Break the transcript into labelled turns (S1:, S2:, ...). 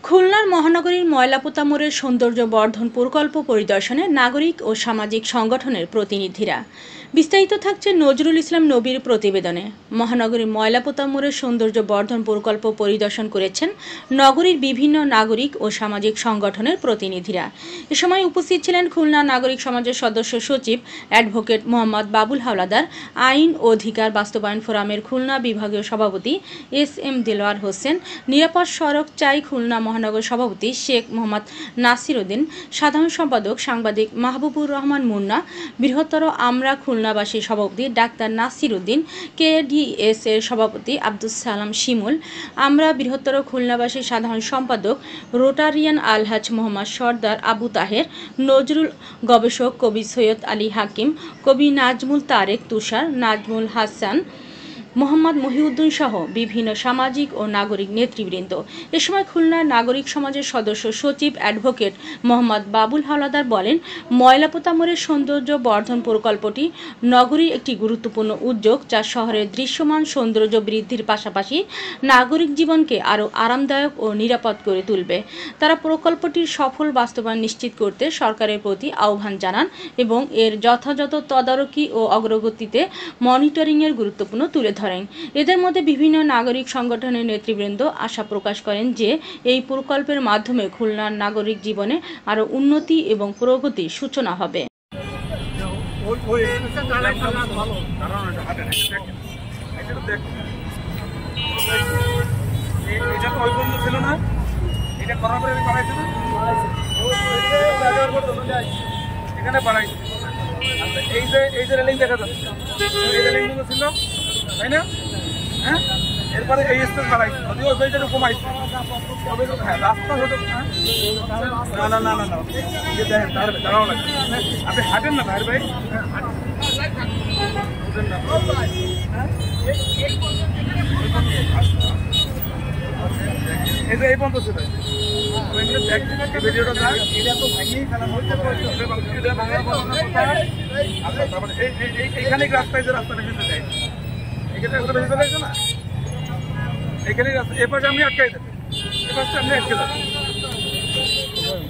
S1: খুলনার মহানগরীর ময়লাপোতা মোড়ের সৌন্দর্য বর্ধন প্রকল্প পরিদর্শনে নাগরিক ও সামাজিক সংগঠনের প্রতিনিধিরা। বিস্তারিত থাকছে নজরুল ইসলাম নবীর প্রতিবেদনে। মহানগরীর ময়লাপোতা মোড়ের সৌন্দর্য বর্ধন প্রকল্প পরিদর্শন করেছেন নগরীর বিভিন্ন নাগরিক ও সামাজিক সংগঠনের প্রতিনিধিরা। এ সময় উপস্থিত ছিলেন খুলনা নাগরিক সমাজের সদস্য সচিব অ্যাডভোকেট মোহাম্মদ বাবুল হাওলাদার, আইন ও অধিকার বাস্তবায়ন ফোরামের খুলনা বিভাগীয় সভাপতি SM দেলোয়ার হোসেন, নিরাপদ সড়ক চাই খুলনা মহানগর সভাপতি শেখ মোহাম্মদ নাসির উদ্দিন, সাধারণ সম্পাদক সাংবাদিক মাহবুবুর রহমান মুন্না, বৃহত্তর আমরা খুলনাবাসী সভাপতি ডাক্তার নাসির উদ্দিন, KDS এর সভাপতি আব্দুল সালাম শিমুল, আমরা বৃহত্তর খুলনাবাসী সাধারণ সম্পাদক রোটারিয়ান আলহাজ মোহাম্মদ সর্দার আবু তাহের, নজরুল গবেষক কবি সৈয়দ আলী হাকিম, কবি নাজমুল তারেক তুষার, নাজমুল হাসান, মোহাম্মদ মহিউদ্দিন সহ বিভিন্ন সামাজিক ও নাগরিক নেতৃবৃন্দ। এ সময় খুলনার নাগরিক সমাজের সদস্য সচিব অ্যাডভোকেট মোহাম্মদ বাবুল হাওলাদার বলেন, ময়লাপোতা মোড়ের সৌন্দর্য বর্ধন প্রকল্পটি নগরীর একটি গুরুত্বপূর্ণ উদ্যোগ, যা শহরের দৃশ্যমান সৌন্দর্য বৃদ্ধির পাশাপাশি নাগরিক জীবনকে আরও আরামদায়ক ও নিরাপদ করে তুলবে। তারা প্রকল্পটির সফল বাস্তবায়ন নিশ্চিত করতে সরকারের প্রতি আহ্বান জানান এবং এর যথাযথ তদারকি ও অগ্রগতিতে মনিটরিংয়ের গুরুত্বপূর্ণ তুলে ধরেন। এদের মধ্যে বিভিন্ন নাগরিক সংগঠনের নেতৃবৃন্দ আশা প্রকাশ করেন যে এই প্রকল্পের মাধ্যমে খুলনার নাগরিক জীবনে আরও উন্নতি এবং প্রগতির সূচনা হবে।
S2: তাই না? হ্যাঁ, এরপরে এই স্টেজ বাড়াইছে, যদিও ওই বইটা কমাইছে, রাস্তা হতো না না না না না দেখেন দাঁড়াও লাগবে। আপনি হাঁটেন না ভাইয়ের ভাই, এই যে এই পর্যন্ত ছিল ভিডিওটা দেখ, এটা তো ভাঙিয়ে ফেলা এইখানে রাস্তায় যে রাস্তা ভেঙে যায়, এখানে রাস্তা ভেঙে চলে গেছে না, এখানে রাস্তা এ পাশে আপনি আটকাই দেবেন, এ পাশে আপনি আটকে যাবেন।